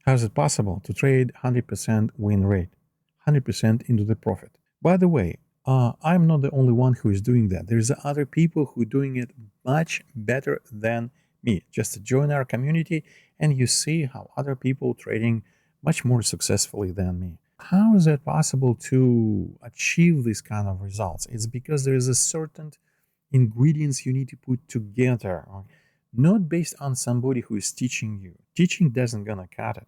How is it possible to trade 100% win rate, 100% into the profit? By the way, I'm not the only one who is doing that. There's other people who are doing it much better than me. Just join our community and you see how other people trading much more successfully than me. How is it possible to achieve these kind of results? It's because there is a certain ingredients you need to put together, not based on somebody who is teaching you. Teaching doesn't gonna cut it.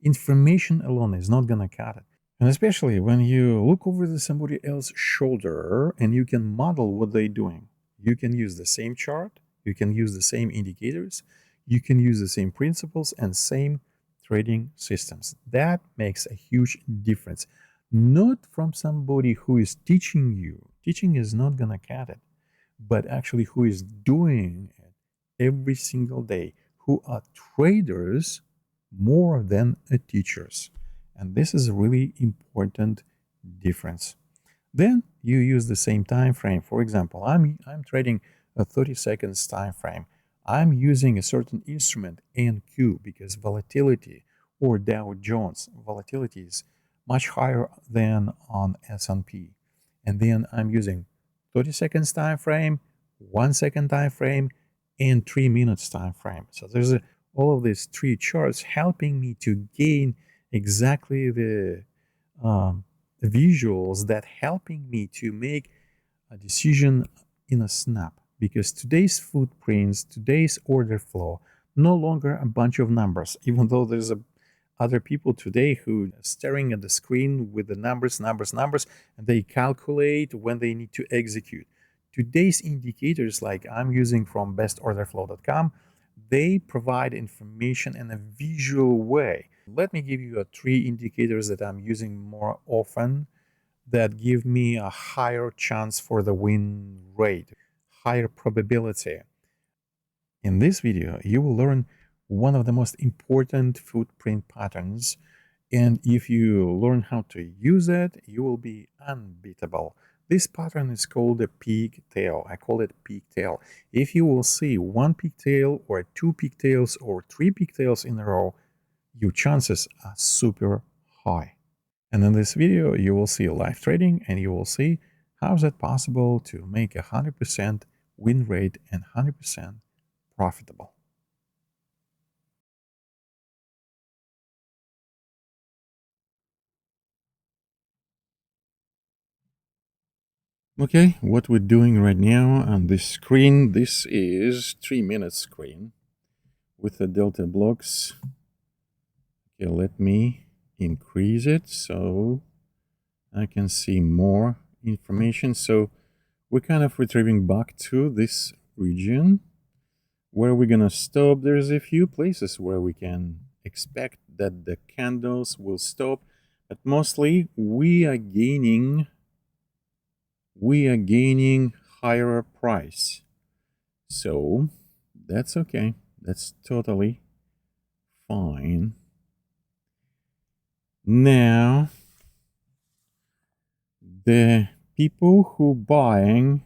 Information alone is not gonna cut it. And especially when you look over somebody else's shoulder and you can model what they're doing. You can use the same chart, you can use the same indicators, you can use the same principles and same trading systems. That makes a huge difference. Not from somebody who is teaching you. Teaching is not gonna cut it, but actually who is doing it every single day, who are traders more than teachers. And this is a really important difference. Then you use the same time frame. For example, I'm trading a 30 seconds time frame. I'm using a certain instrument NQ because volatility or Dow Jones volatility is much higher than on S&P. And then I'm using 30 seconds time frame, 1 second time frame, and 3 minutes time frame. So there's all of these three charts helping me to gain exactly the visuals that helping me to make a decision in a snap, because today's footprints, today's order flow, no longer a bunch of numbers, even though there's other people today who are staring at the screen with the numbers, and they calculate when they need to execute. Today's indicators, like I'm using from bestorderflow.com, they provide information in a visual way. Let me give you 3 indicators that I'm using more often that give me a higher chance for the win rate, higher probability. In this video, you will learn one of the most important footprint patterns, and if you learn how to use it, you will be unbeatable. This pattern is called a pigtail. I call it pigtail. If you will see 1 pigtail or 2 pigtails or 3 pigtails in a row, your chances are super high. And in this video, you will see live trading and you will see how is it possible to make 100% win rate and 100% profitable. Okay, what we're doing right now on this screen, this is 3-minute screen with the delta blocks. Okay, let me increase it so I can see more information. So we're kind of retrieving back to this region where we're gonna stop. There's a few places where we can expect that the candles will stop, but mostly we are gaining higher price. So that's okay. That's totally fine. Now, the people who buying,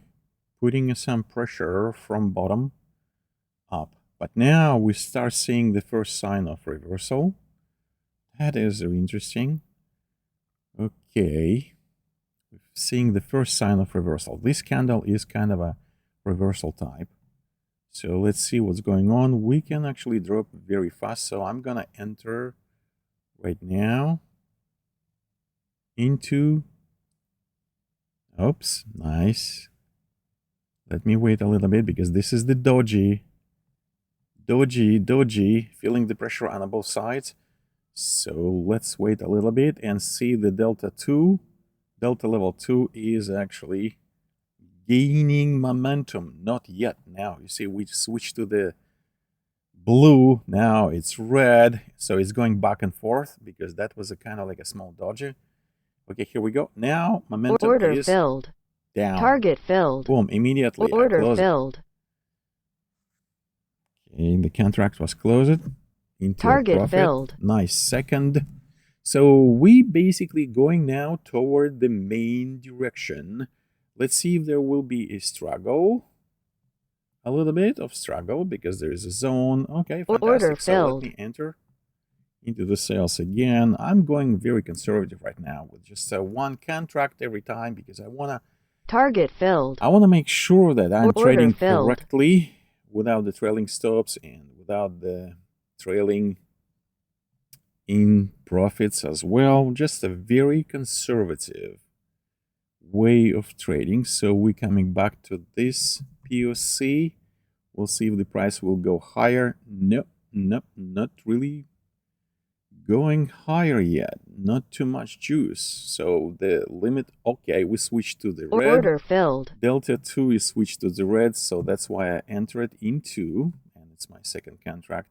putting some pressure from bottom up. But now we start seeing the first sign of reversal. That is interesting. Okay. Seeing the first sign of reversal. This candle is kind of a reversal type. So let's see what's going on. We can actually drop very fast. So I'm going to enter right now into... Oops, nice. Let me wait a little bit because this is the doji, feeling the pressure on both sides. So let's wait a little bit and see the delta 2. Delta level 2 is actually gaining momentum. Not yet. Now, you see, we switch to the blue. Now it's red. So it's going back and forth because that was a kind of like a small doji. Okay, here we go. Now momentum Order is filled. down. Target filled. Boom, immediately. Order filled. Okay, the contract was closed into Target profit. filled. Nice second. So we basically going now toward the main direction. Let's see if there will be a struggle. A little bit of struggle because there is a zone. Okay, fantastic. Order so filled. let me enter into the sales again. I'm going very conservative right now with just one contract every time because I want to Target filled. I want to make sure that I'm Order trading filled. correctly without the trailing stops and without the trailing in profits as well. Just a very conservative way of trading. So we're coming back to this POC. We'll see if the price will go higher. Nope, not really going higher yet. Not too much juice. So the limit, okay, we switched to the red. Order filled. Delta 2 is switched to the red, so that's why I entered into, and it's my second contract.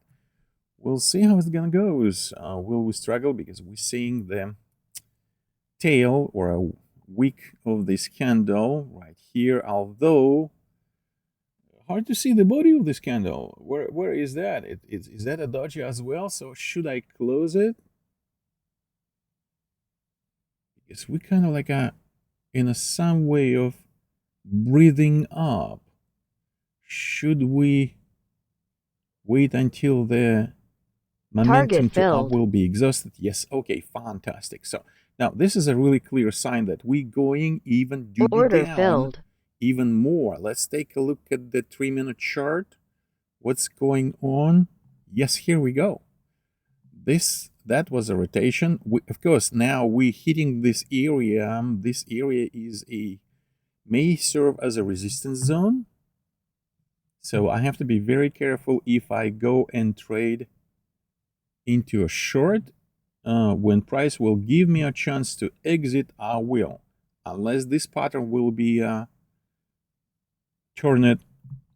We'll see how it's gonna go. Will we struggle because we're seeing the tail or a wick of this candle right here, although hard to see the body of this candle. Where is that? Is that a doji as well? So should I close it? Because we kind of like in some way of breathing up. Should we wait until the momentum to up will be exhausted? Yes. Okay, fantastic. So now this is a really clear sign that we're going even down even more. Let's take a look at the 3-minute chart. What's going on? Yes, here we go. That was a rotation. Of course, now we're hitting this area. This area may serve as a resistance zone. So I have to be very careful if I go and trade into a short. When price will give me a chance to exit, I will. Unless this pattern will be turn it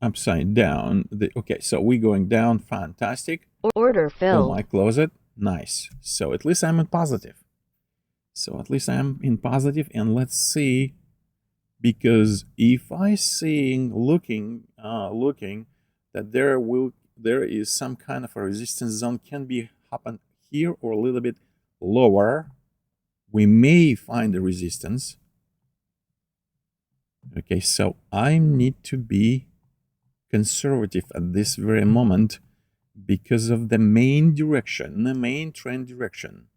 upside down. Okay, so we're going down. Fantastic. Order filled. Oh, I close it. Nice. So at least I'm in positive. And let's see. Because if I see looking that there is some kind of a resistance zone can be happen here or a little bit lower, we may find a resistance. Okay, so I need to be conservative at this very moment because of the main trend direction.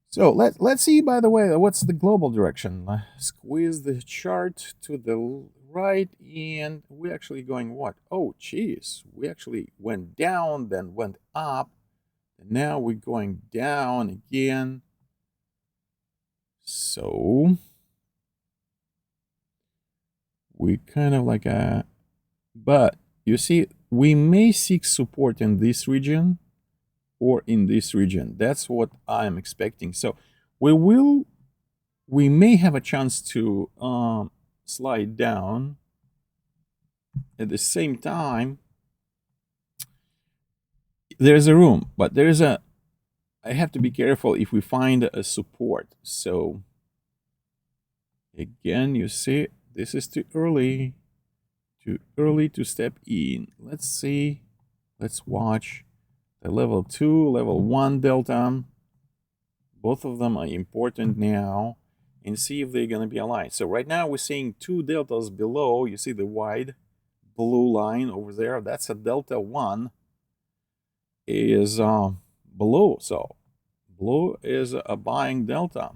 So let's see, by the way, what's the global direction. Squeeze the chart to the right, and we're actually going what? Oh, geez. We actually went down, then went up, and now we're going down again. So we kind of like but you see, we may seek support in this region or in this region. That's what I'm expecting. So we may have a chance to slide down. At the same time, there's a room, but I have to be careful if we find a support. So again, you see, this is too early to step in. Let's see, let's watch the level 2, level 1 delta. Both of them are important now, and see if they're going to be aligned. So right now we're seeing 2 deltas below. You see the wide blue line over there? That's a delta 1 is below. So blue is a buying delta.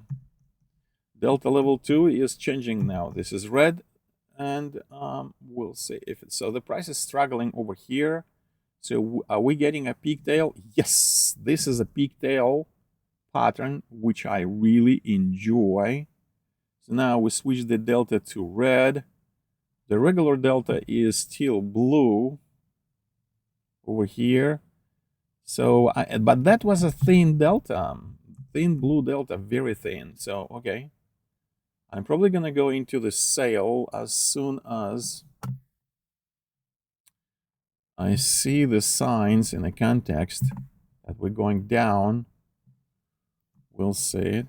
Delta level 2 is changing now. This is red, and we'll see if it's so. The price is struggling over here. So are we getting a pigtail? Yes, this is a pigtail pattern, which I really enjoy. So now we switch the delta to red. The regular delta is still blue over here. So, but that was a thin delta, thin blue delta, very thin. So, okay. I'm probably going to go into the sale as soon as I see the signs in the context that we're going down. We'll see it.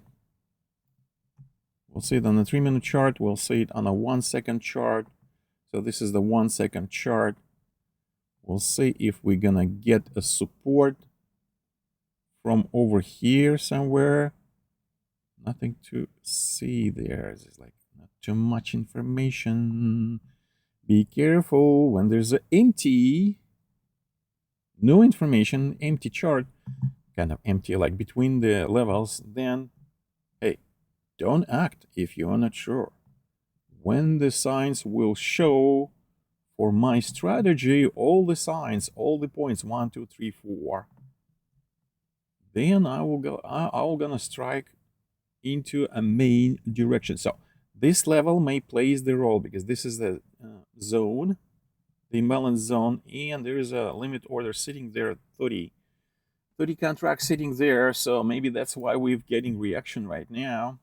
We'll see it on the 3-minute chart. We'll see it on a 1-second chart. So this is the 1-second chart. We'll see if we're gonna get a support from over here somewhere. Nothing to see there. There's like not too much information. Be careful when there's an empty, no information, empty chart. kind of empty, like between the levels, then hey, don't act if you're not sure. When the signs will show for my strategy, all the signs, all the points, 1, 2, 3, 4, then I will gonna strike into a main direction. So this level may plays the role because this is the zone, the imbalance zone, and there is a limit order sitting there, 30 contracts sitting there. So maybe that's why we're getting reaction right now,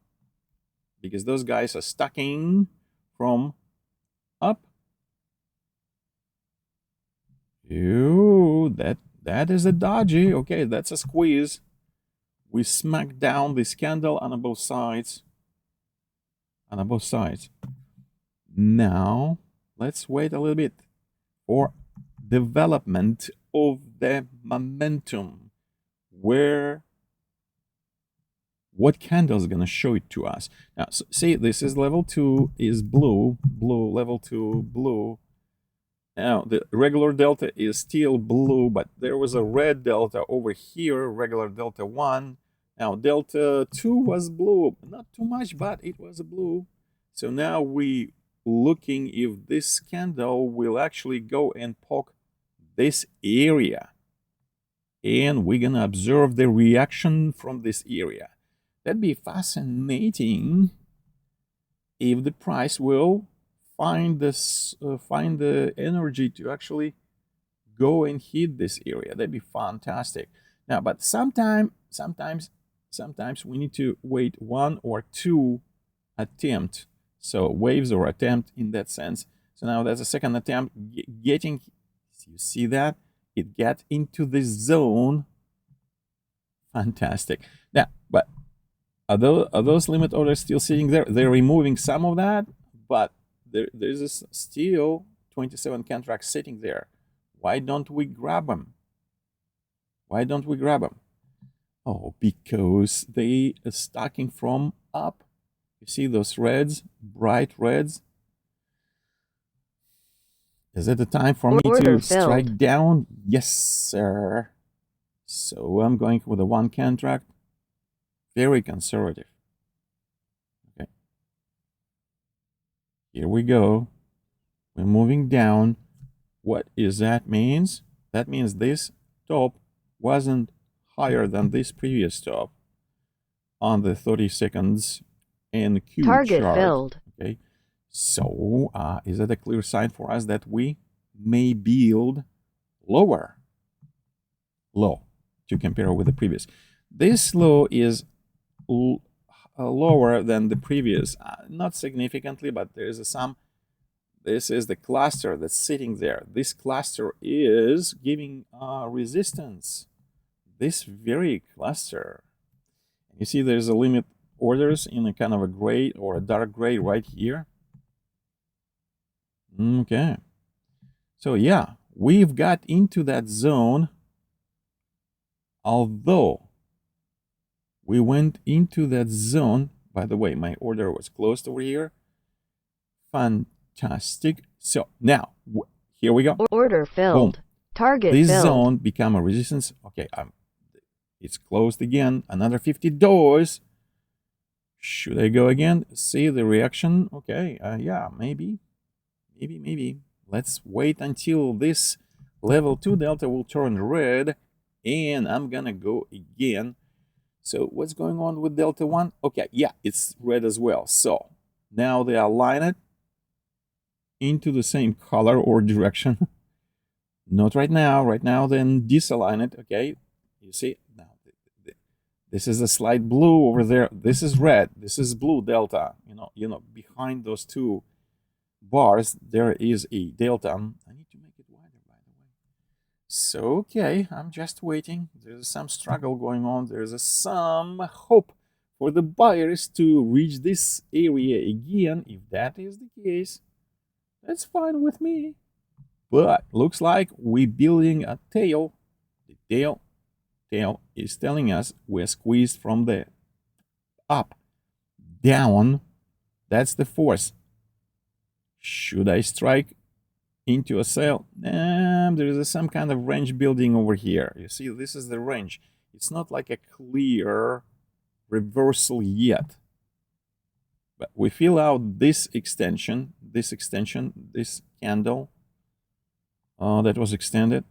because those guys are stacking from up. Ew, that is a dodgy. Okay, that's a squeeze. We smack down this candle on both sides. On both sides. Now, let's wait a little bit for development of the momentum. What candle is going to show it to us? Now, so, see, this is level 2 is blue, level 2, blue. Now, the regular delta is still blue, but there was a red delta over here, regular delta 1. Now, delta 2 was blue. Not too much, but it was a blue. So now we looking if this candle will actually go and poke this area. And we're going to observe the reaction from this area. That'd be fascinating if the price will find the energy to actually go and hit this area. That'd be fantastic. Now, but sometimes we need to wait 1 or 2 attempt. So waves or attempt in that sense. So now that's a second attempt getting, you see that? It got into this zone. Fantastic. Now, but are those limit orders still sitting there? They're removing some of that, but there's still 27 contracts sitting there. Why don't we grab them? Why don't we grab them? Oh, because they are stacking from up. You see those reds, bright reds? Is it the time for me to strike down? Yes, sir. So I'm going with a 1 contract. Very conservative. Okay. Here we go. We're moving down. What is that means? That means this top wasn't higher than this previous top on the 30 seconds NQ Target chart. filled. Okay. So is that a clear sign for us that we may build lower low to compare with the previous? This low is lower than the previous, not significantly, but there is some. This is the cluster that's sitting there. This cluster is giving resistance. This very cluster. You see there's a limit orders in a kind of a gray or a dark gray right here. Okay. So yeah, we've got into that zone. Although we went into that zone, by the way, my order was closed over here. Fantastic. So now, here we go. Order filled. Boom. Target this filled. Zone become a resistance. Okay, it's closed again. Another $50. Should I go again? See the reaction? Okay, yeah, maybe. Let's wait until this level 2 delta will turn red, and I'm gonna go again. So what's going on with delta 1? Okay, yeah, it's red as well. So now they align it into the same color or direction. Not right now. Right now, then disalign it. Okay, you see now. This is a slight blue over there. This is red. This is blue delta. You know, behind those two bars there is a delta. I need to make it wider, by the way. So okay, I'm just waiting. There's some struggle going on. There's some hope for the buyers to reach this area again. If that is the case, that's fine with me. But looks like we're building a tail. The tail is telling us we're squeezed from the up down. That's the force. Should I strike into a sale? There is some kind of range building over here. You see, this is the range. It's not like a clear reversal yet. But we fill out this extension, this candle that was extended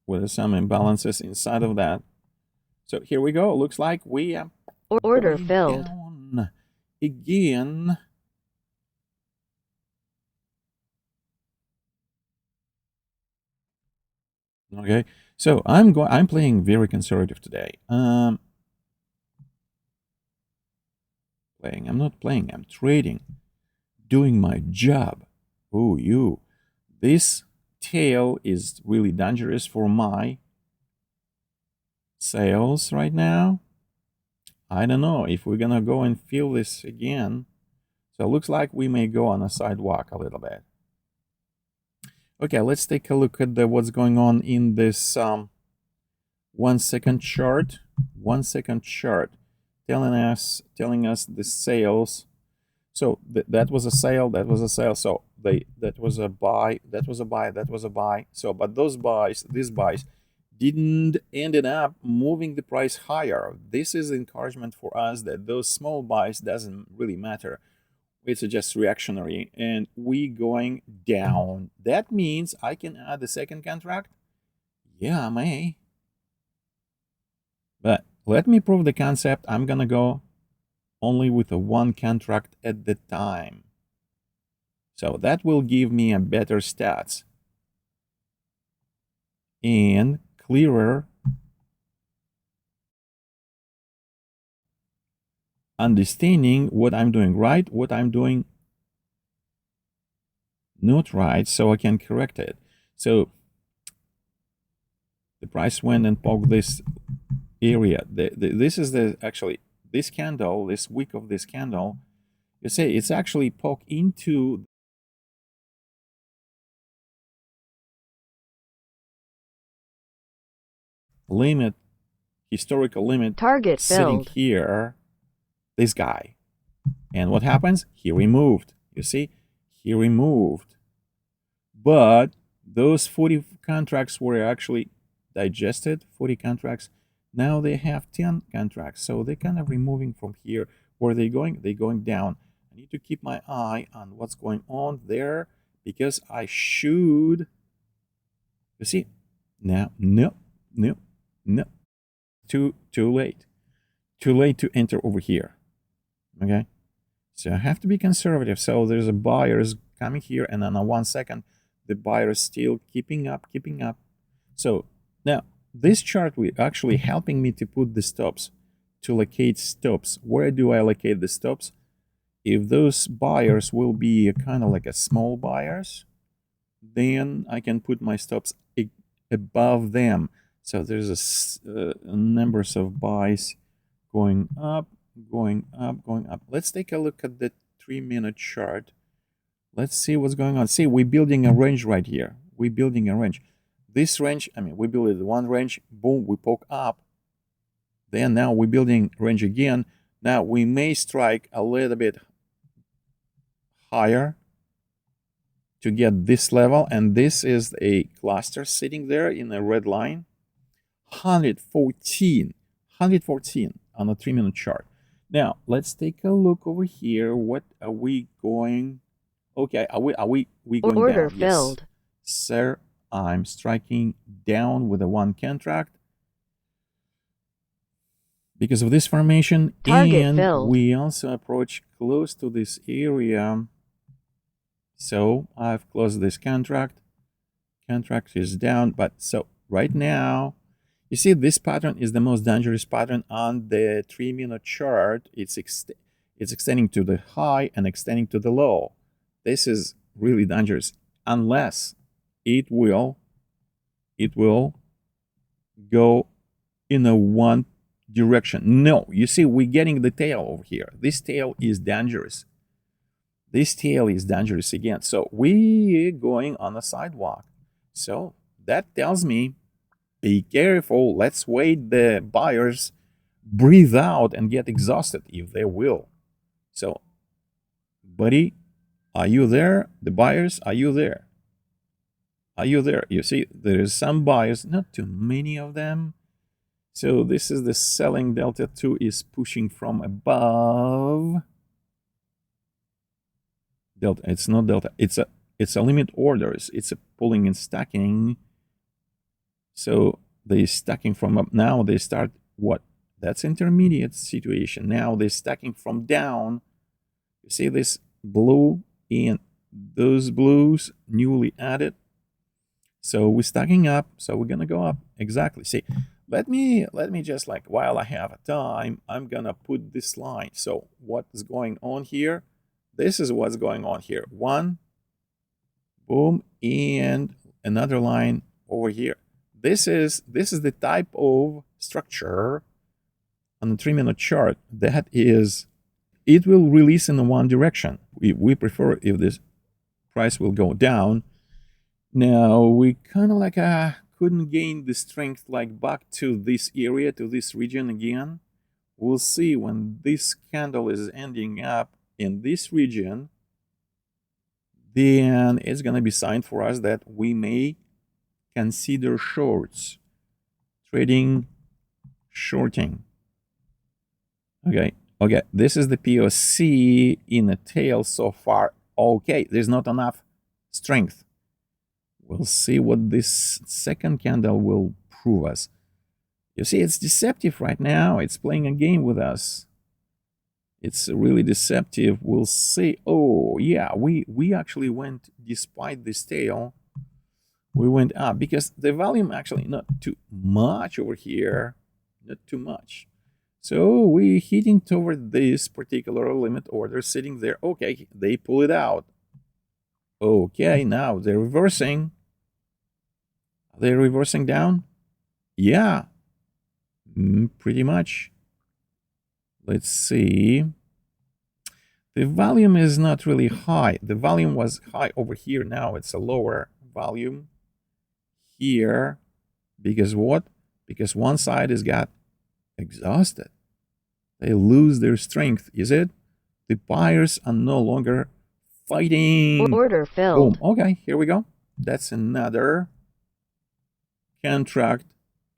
with some imbalances inside of that. So here we go. Looks like we are Order going filled. down again. Okay, so I'm playing very conservative today. I'm not playing, I'm trading, doing my job. Oh, this tail is really dangerous for my sales right now. I don't know if we're gonna go and fill this again. So it looks like we may go on a sidewalk a little bit. Okay, let's take a look at what's going on in this 1 second chart. 1 second chart telling us the sales. So that was a sale, that was a sale. So that was a buy, that was a buy, that was a buy. So but these buys didn't ended up moving the price higher. This is encouragement for us that those small buys doesn't really matter. It's just reactionary, and we going down. That means I can add a second contract. Yeah, I may. But let me prove the concept. I'm gonna go only with a one contract at the time. So that will give me a better stats and clearer understanding what I'm doing right, what I'm doing not right, so I can correct it. So the price went and poked this area. This is actually this candle, this wick of this candle. You see, it's actually poked into limit, historical limit. Target sitting filled. here, this guy. And what happens? He removed. You see, he removed. But those 40 contracts were actually digested, 40 contracts. Now they have 10 contracts. So they're kind of removing from here. Where are they going? They're going down. I need to keep my eye on what's going on there because I should. You see? Now, no. Too late. Too late to enter over here. Okay? So I have to be conservative. So there's a buyers coming here, and then on 1 second, the buyer is still keeping up. So now this chart will actually helping me to put the stops, to locate stops. Where do I locate the stops? If those buyers will be kind of like a small buyers, then I can put my stops above them. So there's numbers of buys going up. Let's take a look at the 3-minute chart. Let's see what's going on. See, we're building a range right here. We're building a range. This range, I mean, we build one range, boom, we poke up. Then now we're building range again. Now we may strike a little bit higher to get this level, and this is a cluster sitting there in a red line. 114 on a 3-minute chart. Now let's take a look over here. What are we going? Okay, are we going Order down? filled. Yes, sir. I'm striking down with a one contract because of this formation, Target and filled. we also approach close to this area. So I've closed this contract. Contract is down, but so right now, you see, this pattern is the most dangerous pattern on the 3-minute chart. It's extending to the high and extending to the low. This is really dangerous unless it will go in a one direction. No, you see, we're getting the tail over here. This tail is dangerous. This tail is dangerous again. So we're going on a sidewalk. So that tells me, be careful. Let's wait the buyers breathe out and get exhausted if they will. So, buddy, are you there? The buyers, are you there? Are you there? You see, there is some buyers, not too many of them. So this is the selling delta 2 is pushing from above. Delta, it's not delta, it's a limit orders. It's a pulling and stacking. So they stacking from up. Now they start what? That's intermediate situation. Now they're stacking from down. You see this blue and those blues newly added. So we're stacking up. So we're gonna go up. Exactly. See, let me just, like, while I have a time, I'm gonna put this line. So what is going on here? This is what's going on here. One, boom, and another line over here. This is the type of structure on the 3-minute chart that is, it will release in one direction. We prefer if this price will go down. Now we kind of like couldn't gain the strength like back to this area, to this region again. We'll see when this candle is ending up in this region, then it's going to be sign for us that we may consider shorts, trading, shorting. Okay, this is the POC in a tail so far. Okay, there's not enough strength. We'll see what this second candle will prove us. You see, it's deceptive right now. It's playing a game with us. It's really deceptive. We'll see. Oh, yeah, we actually went, despite this tail, we went up because the volume actually not too much over here, not too much. So we're hitting toward this particular limit order sitting there. Okay, they pull it out. Okay, now they're reversing. Are they reversing down? Yeah, pretty much. Let's see. The volume is not really high. The volume was high over here. Now it's a lower volume here. Because what? Because one side has got exhausted. They lose their strength. Is it? The buyers are no longer fighting. Order filled. Boom. Okay, here we go. That's another contract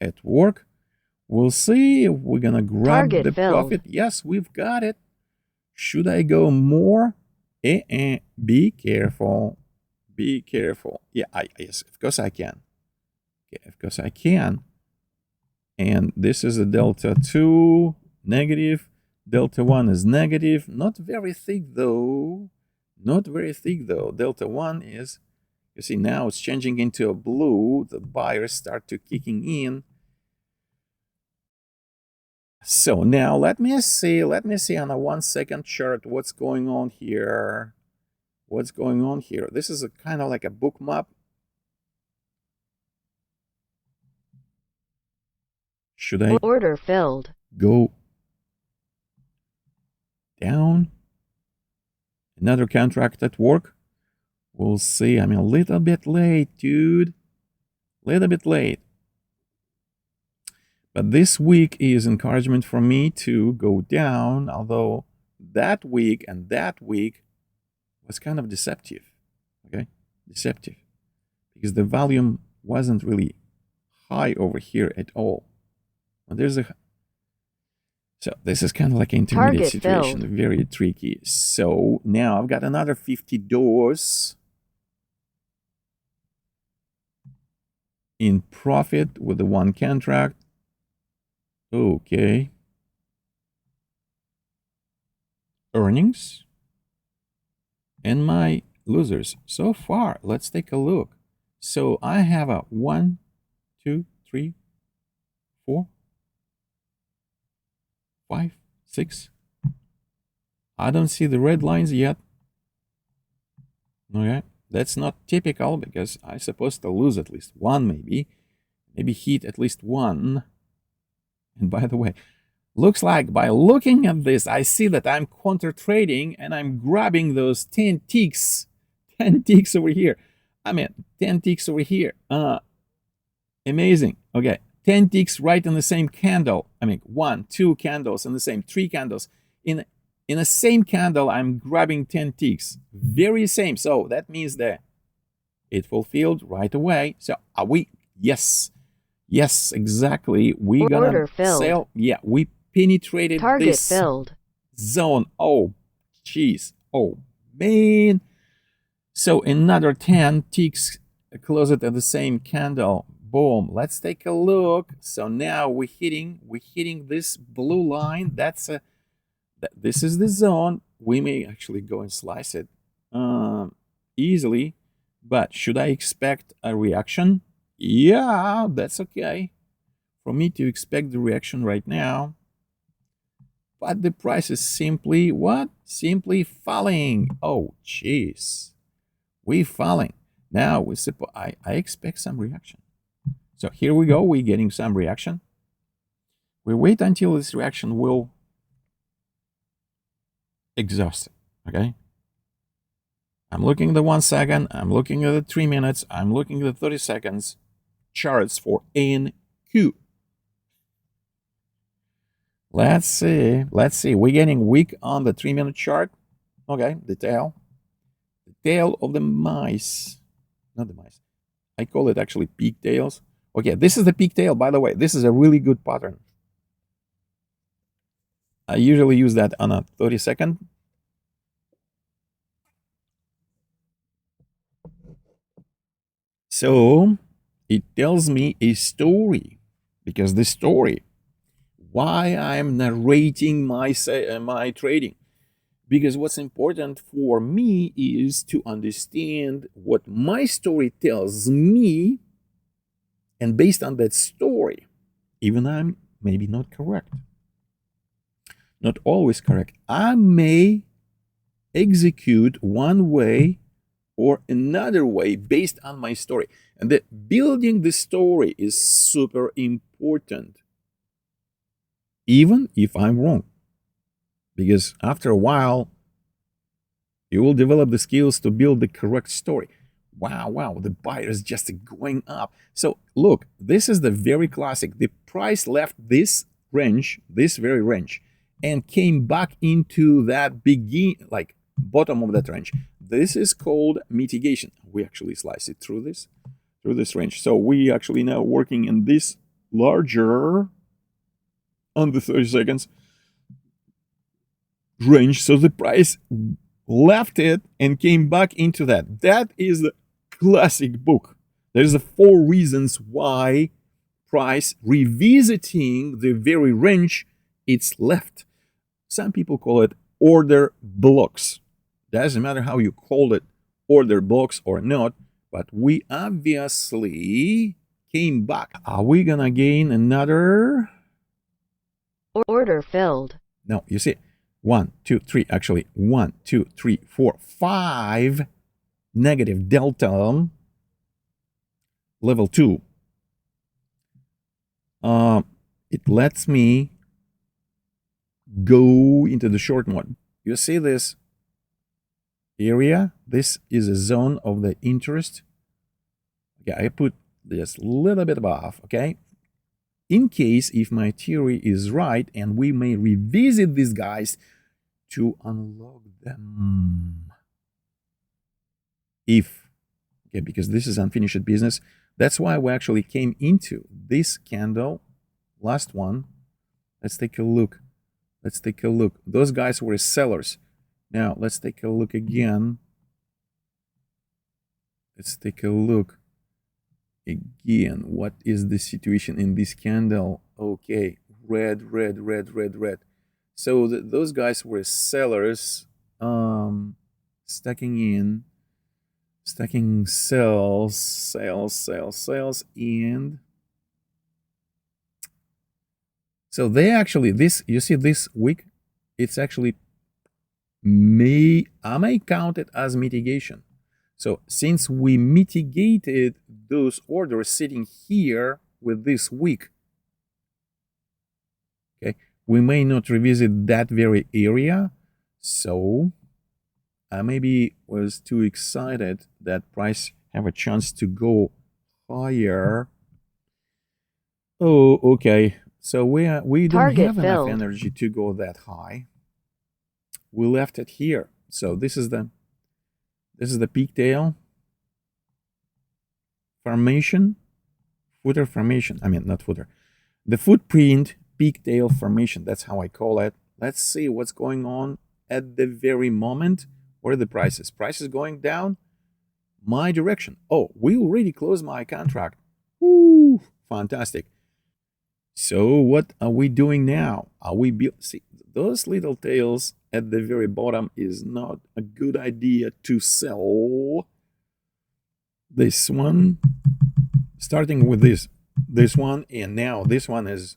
at work. We'll see if we're gonna grab Target the filled. profit. Yes, we've got it. Should I go more? Be careful. Be careful. Yeah, yes, of course I can. Okay, of course I can. And this is a delta 2 negative. Delta 1 is negative. Not very thick though. Not very thick though. Delta 1 is, you see, now it's changing into a blue. The buyers start to kicking in. So now let me see on a 1 second chart what's going on here. What's going on here? This is a kind of like a Bookmap. Should I Order filled. go down? Another contract at work? We'll see. I'm a little bit late, dude. Little bit late. But this week is encouragement for me to go down, although that week and that week was kind of deceptive. Okay? Deceptive. Because the volume wasn't really high over here at all. But there's a... So this is kind of like an intermediate Target situation. filled. Very tricky. So now I've got another $50 in profit with the one contract. Okay. Earnings and my losers so far. Let's take a look. So I have a 1, 2, 3, 4, 5, 6. I don't see the red lines yet. Okay, that's not typical because I'm supposed to lose at least one, maybe hit at least one. And by the way, looks like by looking at this, I see that I'm counter trading and I'm grabbing those 10 ticks over here. I mean, 10 ticks over here. Amazing. Okay, 10 ticks right in the same candle. I mean, 1, 2 candles in the same, 3 candles. In the same candle, I'm grabbing 10 ticks. Very same. So that means that it fulfilled right away. So are we? Yes. Yes, exactly. We gonna Order filled. sell. Yeah, we penetrated Target this filled. zone. Oh, jeez. Oh, man. So another 10 ticks closed at the same candle. Boom. Let's take a look. So now we're hitting this blue line. This is the zone. We may actually go and slice it easily, but should I expect a reaction? Yeah, that's okay for me to expect the reaction right now. But the price is simply what? Simply falling. Oh, jeez. We're falling. Now, I expect some reaction. So here we go. We're getting some reaction. We wait until this reaction will exhaust it. Okay? I'm looking at the 1 second. I'm looking at the 3 minutes. I'm looking at the 30 seconds charts for NQ. Let's see. We're getting weak on the 3-minute chart. Okay, the tail. The tail of the mice. Not the mice. I call it actually pigtails. Okay, this is the pigtail, by the way. This is a really good pattern. I usually use that on a 30-second. So it tells me a story, because the story, why I'm narrating my trading, because what's important for me is to understand what my story tells me, and based on that story, even I'm maybe not correct, not always correct, I may execute one way or another way based on my story. And that building the story is super important, even if I'm wrong, because after a while you will develop the skills to build the correct story. Wow, the buyer is just going up. So look, this is the very classic. The price left this range, this very range, and came back into that like bottom of that range. This is called mitigation. We actually slice it through this range. So we actually now working in this larger on the 30 seconds range. So the price left it and came back into that. That is the classic book. There's 4 reasons why price revisiting the very range it's left. Some people call it order blocks. Doesn't matter how you call it, order blocks or not, but we obviously came back. Are we gonna gain another? Order filled. No, you see, 1, 2, 3, actually 1, 2, 3, 4, 5 negative delta, level 2. It lets me go into the short mode. You see this area? This is a zone of the interest. Okay, I put this a little bit above, okay? In case if my theory is right, and we may revisit these guys to unlock them. Okay, because this is unfinished business. That's why we actually came into this candle, last one. Let's take a look. Those guys were sellers. Now, let's take a look again. What is the situation in this candle? Okay, red. So those guys were sellers, stacking sales, and so they actually, you see this week, it's actually I may count it as mitigation. So since we mitigated those orders sitting here with this week, okay, we may not revisit that very area. So I maybe was too excited that price have a chance to go higher. Oh, okay. So we don't have enough energy to go that high. We left it here. So this is the pigtail formation footer formation. I mean, not footer. The footprint pigtail formation. That's how I call it. Let's see what's going on at the very moment. What are the prices? Prices going down. My direction. Oh, we already closed my contract. Woo, fantastic. So what are we doing now? Are we see those little tails at the very bottom is not a good idea to sell. This one, starting with this one, and now this one is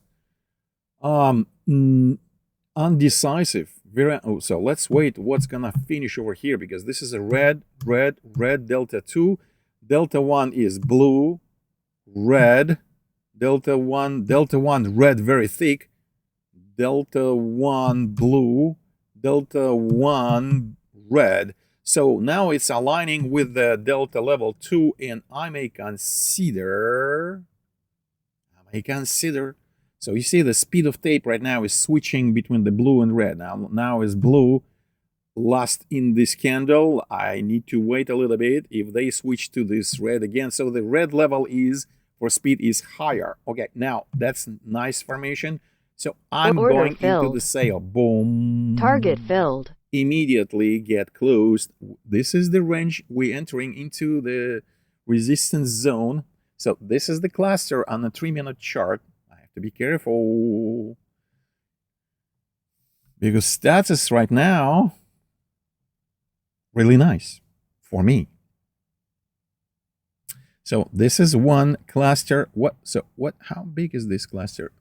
undecisive. So let's wait what's gonna finish over here, because this is a red delta 2, delta 1 is blue, red, delta 1 red very thick, delta 1 blue, delta 1 red. So now it's aligning with the delta level 2, and I may consider. So you see the speed of tape right now is switching between the blue and red. Now is blue lost in this candle. I need to wait a little bit if they switch to this red again. So the red level is for speed is higher. Okay, now that's nice formation. So I'm going into the sale. Boom. Target filled. Immediately get closed. This is the range we're entering into the resistance zone. So this is the cluster on a 3-minute chart. I have to be careful, because status right now really nice for me. So this is one cluster. How big is this cluster?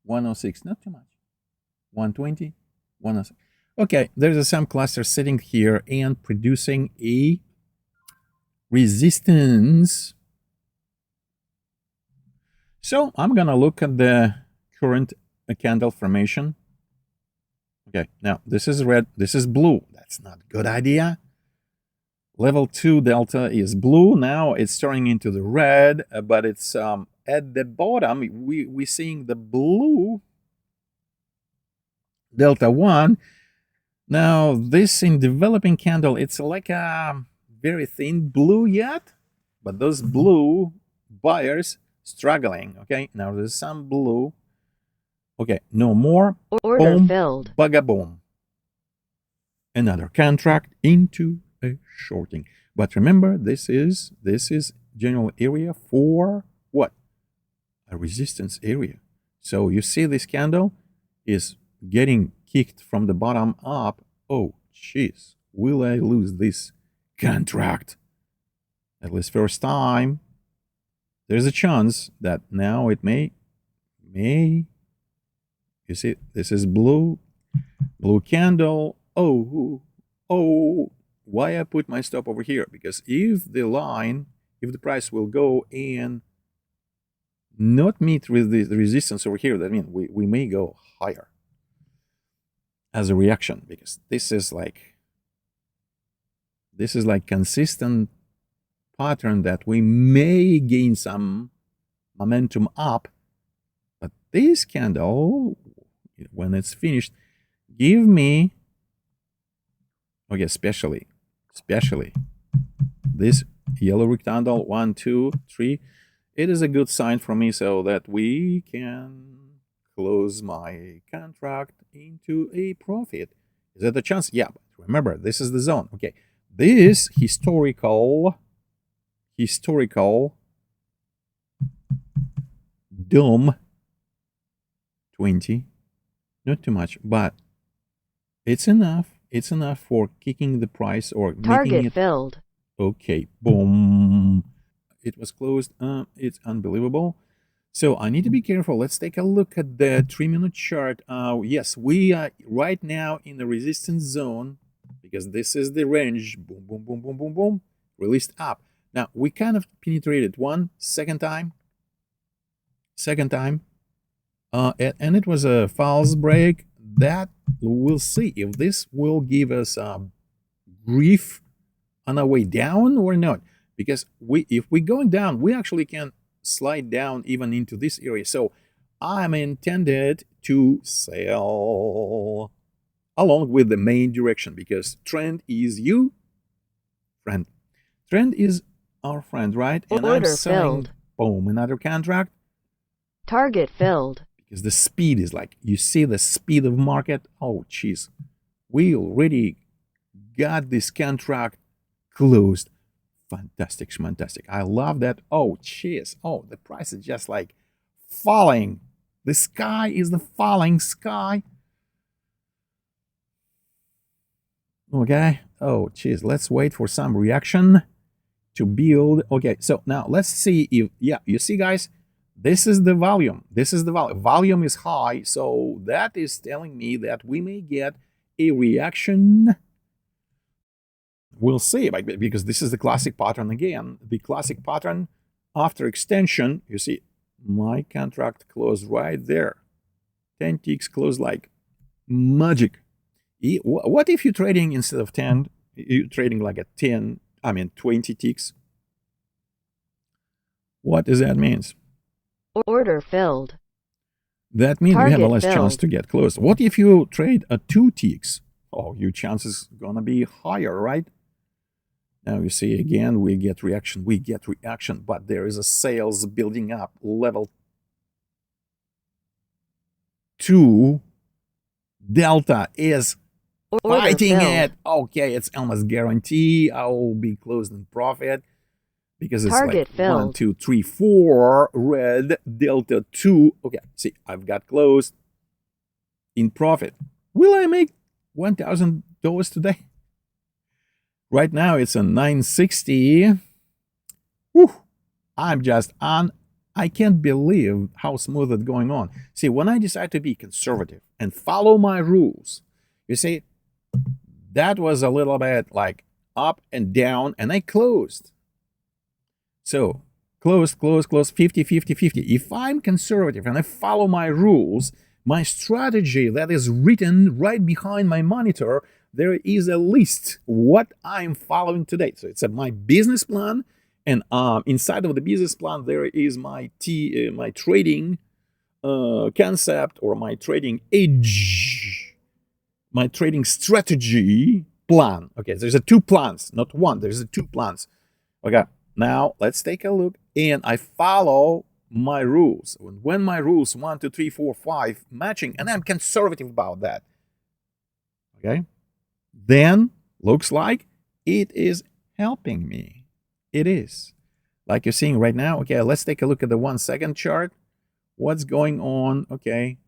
106, not too much. 120, 106. Okay, there's some cluster sitting here and producing a resistance. So I'm gonna look at the current candle formation. Okay, now this is red, this is blue. That's not a good idea. Level 2 delta is blue. Now it's turning into the red, but it's at the bottom. We're seeing the blue delta 1. Now this in developing candle, it's like a very thin blue yet, but those blue buyers struggling. Okay, now there's some blue. Okay, no more. Order boom, filled. Bagaboom. Another contract into a shorting. But remember, this is general area for what? A resistance area. So you see this candle is getting kicked from the bottom up. Oh, jeez. Will I lose this contract? At least first time. There's a chance that now it may. You see, this is blue candle. Oh, why I put my stop over here? Because if the price will go and not meet with the resistance over here, that means we may go higher as a reaction, because this is like consistent pattern that we may gain some momentum up, but this candle, when it's finished, give me, okay, especially this yellow rectangle, 1, 2, 3, it is a good sign for me, so that we can close my contract into a profit. Is that a chance? Yeah, but remember, this is the zone. Okay, this historical dome 20, not too much, but it's enough. It's enough for kicking the price or Target making it filled. Okay, boom. It was closed. It's unbelievable. So I need to be careful. Let's take a look at the 3-minute chart. Yes, we are right now in the resistance zone, because this is the range. Boom, boom, boom, boom, boom, boom. Released up. Now we kind of penetrated second time, and it was a false break. That we'll see if this will give us grief on our way down or not. Because if we're going down, we actually can slide down even into this area. So I'm intended to sell along with the main direction, because trend is you, friend. Trend is our friend, right? And I'm selling Boom, another contract. Target filled. Because the speed is like, you see the speed of market. Oh, jeez. We already got this contract closed. Fantastic, fantastic. I love that. Oh, jeez. Oh, the price is just like falling. The sky is the falling sky. Okay. Oh, jeez. Let's wait for some reaction to build. Okay. So now let's see if, yeah, you see, guys, this is the volume. This is the volume. Volume is high. So that is telling me that we may get a reaction. We'll see, because this is the classic pattern again. The classic pattern after extension, you see, my contract closed right there. 10 ticks closed like magic. What if you're trading instead of 10, you're trading like a 20 ticks? What does that mean? Order filled. That means you have a less chance filled. to get closed. What if you trade a 2 ticks? Oh, your chances gonna be higher, right? Now you see again, we get reaction, but there is a sales building up. Level 2 delta is fighting it. Okay, it's almost guaranteed I will be closed in profit because it's Target like filled. 1, 2, 3, 4 red delta 2. Okay, see, I've got closed in profit. Will I make $1,000 today? Right now it's a 960. Whew. I'm just on. I can't believe how smooth it's going on. See, when I decide to be conservative and follow my rules, you see, that was a little bit like up and down, and I closed. So close, 50, 50, 50. If I'm conservative and I follow my rules, my strategy that is written right behind my monitor, there is a list what I'm following today. So it's my business plan, and inside of the business plan there is my trading concept, or my trading edge, my trading strategy plan. Okay, there's 2 plans, not one. There's 2 plans. Okay, now let's take a look, and I follow my rules. When my rules 1, 2, 3, 4, 5 matching, and I'm conservative about that. Okay. Then looks like it is helping me. It is. Like you're seeing right now. Okay, let's take a look at the 1 second chart. What's going on? Okay.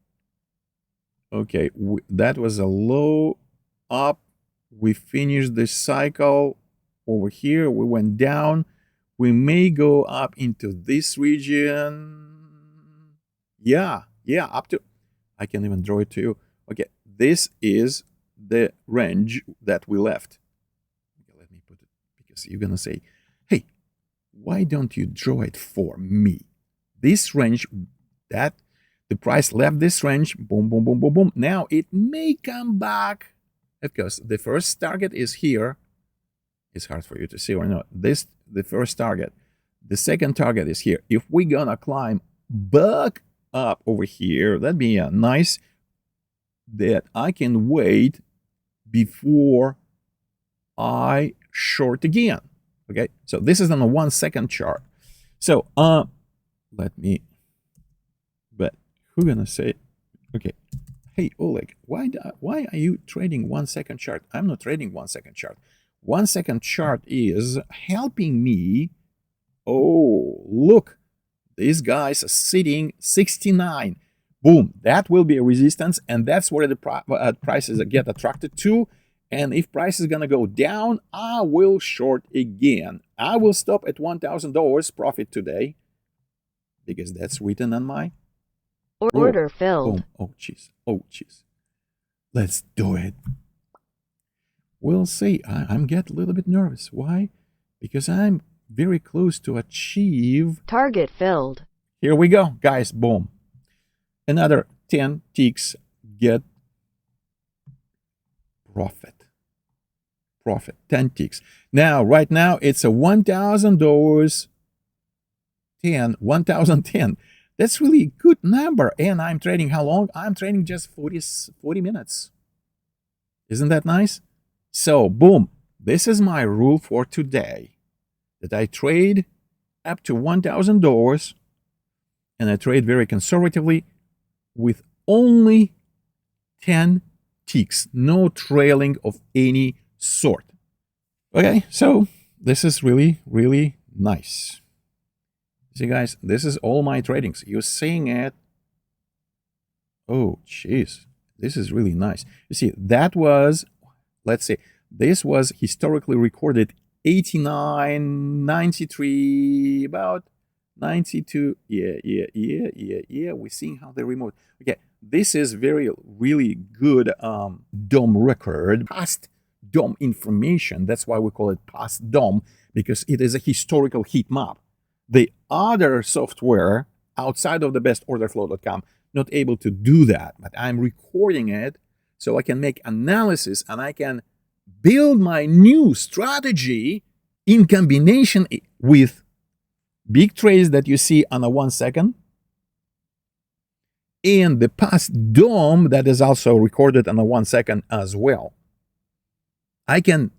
Okay, that was a low up. We finished the cycle over here. We went down. We may go up into this region. Yeah, up to, I can even draw it to you. Okay, this is the range that we left. Okay, let me put it, because you're gonna say, hey, why don't you draw it for me? This range, that the price left this range, boom, boom, boom, boom, boom. Now it may come back. Of course, the first target is here. It's hard for you to see or not. This, the first target. The second target is here. If we're gonna climb back up over here, that'd be a nice that I can wait before I short again. Okay, so this is on a 1 second chart. So let me, but who's gonna say, okay, hey Oleg, why are you trading 1 second chart? I'm not trading 1 second chart. 1 second chart is helping me. Oh, look, these guys are sitting 69. Boom, that will be a resistance, and that's where the prices get attracted to. And if price is gonna go down, I will short again. I will stop at $1,000 profit today, because that's written on my order filled. Boom. Oh jeez. Let's do it. We'll see. I'm getting a little bit nervous. Why? Because I'm very close to achieve. Target filled. Here we go, guys. Boom. Another 10 ticks, get profit. 10 ticks. Now, right now, it's a $1,000, 1,010. That's really a good number. And I'm trading how long? I'm trading just 40 minutes. Isn't that nice? So, boom. This is my rule for today. That I trade up to $1,000, and I trade very conservatively with only 10 ticks, no trailing of any sort. Okay, so this is really, really nice. See, guys, this is all my tradings. You're seeing it. Oh, jeez, this is really nice. You see, that was, let's say, this was historically recorded 89, 93, about 92. Yeah. We're seeing how they removed. Okay, this is very, really good DOM record, past DOM information. That's why we call it past DOM, because it is a historical heat map. The other software outside of the bestorderflow.com not able to do that, but I'm recording it so I can make analysis and I can build my new strategy in combination with big trades that you see on a 1 second and the past DOM that is also recorded on a 1 second as well. I can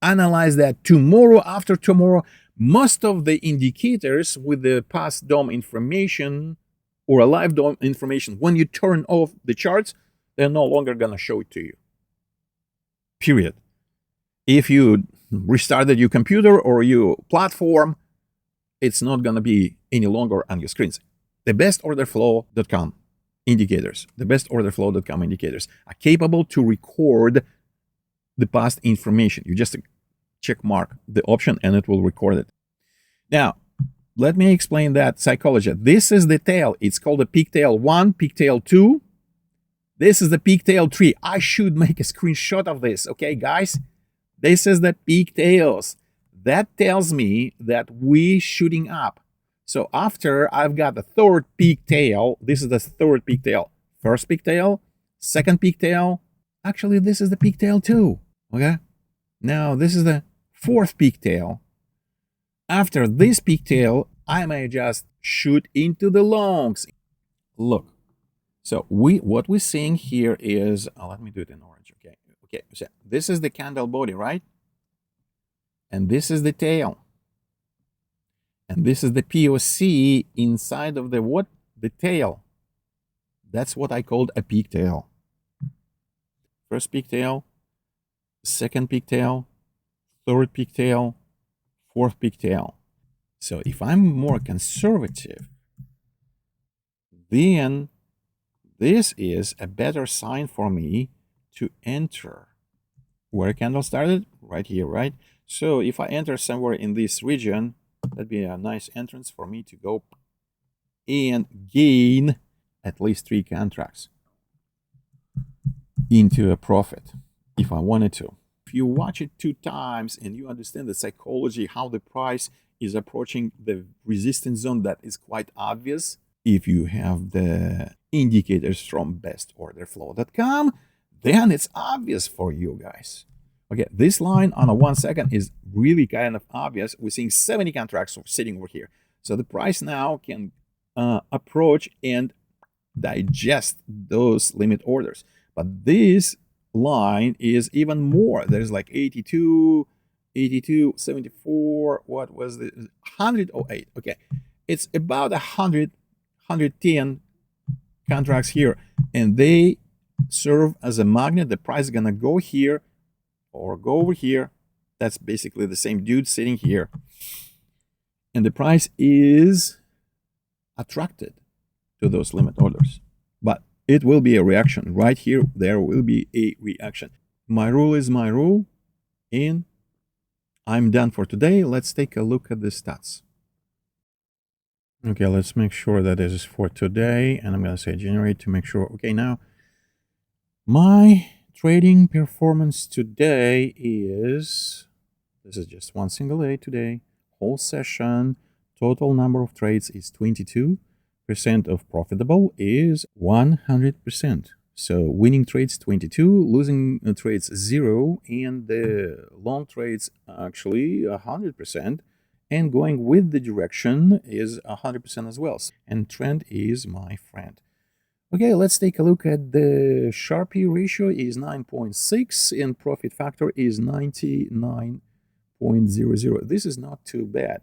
analyze that tomorrow, after tomorrow. Most of the indicators with the past DOM information or a live DOM information, when you turn off the charts, they're no longer going to show it to you. Period. If you restarted your computer or your platform, it's not going to be any longer on your screens. The bestorderflow.com indicators, the bestorderflow.com indicators are capable to record the past information. You just check mark the option and it will record it. Now, let me explain that psychology. This is the tail. It's called a Pigtail 1, Pigtail 2. This is the Pigtail 3. I should make a screenshot of this, okay, guys? This is the pigtails. That tells me that we're shooting up. So after I've got the third pigtail, this is the third pigtail. First pigtail, second pigtail. Actually, this is the Pigtail 2, okay? Now, this is the fourth pigtail. After this pigtail, I may just shoot into the longs. Look, so what we're seeing here is, let me do it in orange, okay? Okay, so this is the candle body, right? And this is the tail. And this is the POC inside of the what? The tail. That's what I called a pigtail. First pigtail, second pigtail, third pigtail, fourth pigtail. So if I'm more conservative, then this is a better sign for me to enter. Where candle started? Right here, right? So if I enter somewhere in this region, that'd be a nice entrance for me to go and gain at least 3 contracts into a profit if I wanted to. If you watch it 2 times and you understand the psychology, how the price is approaching the resistance zone, that is quite obvious. If you have the indicators from bestorderflow.com, then it's obvious for you guys. Okay, this line on a 1 second is really kind of obvious. We're seeing 70 contracts sitting over here. So the price now can approach and digest those limit orders. But this line is even more. There's like 82, 74. What was the 108? Okay, it's about 100, 110 contracts here, and they serve as a magnet. The price is gonna go here or go over here. That's basically the same dude sitting here, and the price is attracted to those limit orders. But it will be a reaction right here. There will be a reaction. My rule is my rule, and I'm done for today. Let's take a look at the stats. Okay, let's make sure that this is for today, and I'm going to say generate to make sure. Okay, now my trading performance today is, this is just one single day today, whole session, total number of trades is 22%, of profitable is 100%. So winning trades 22, losing trades 0, and the long trades actually 100%, and going with the direction is 100% as well. And trend is my friend. Okay, let's take a look at the Sharpie ratio is 9.6 and profit factor is 99.00. This is not too bad.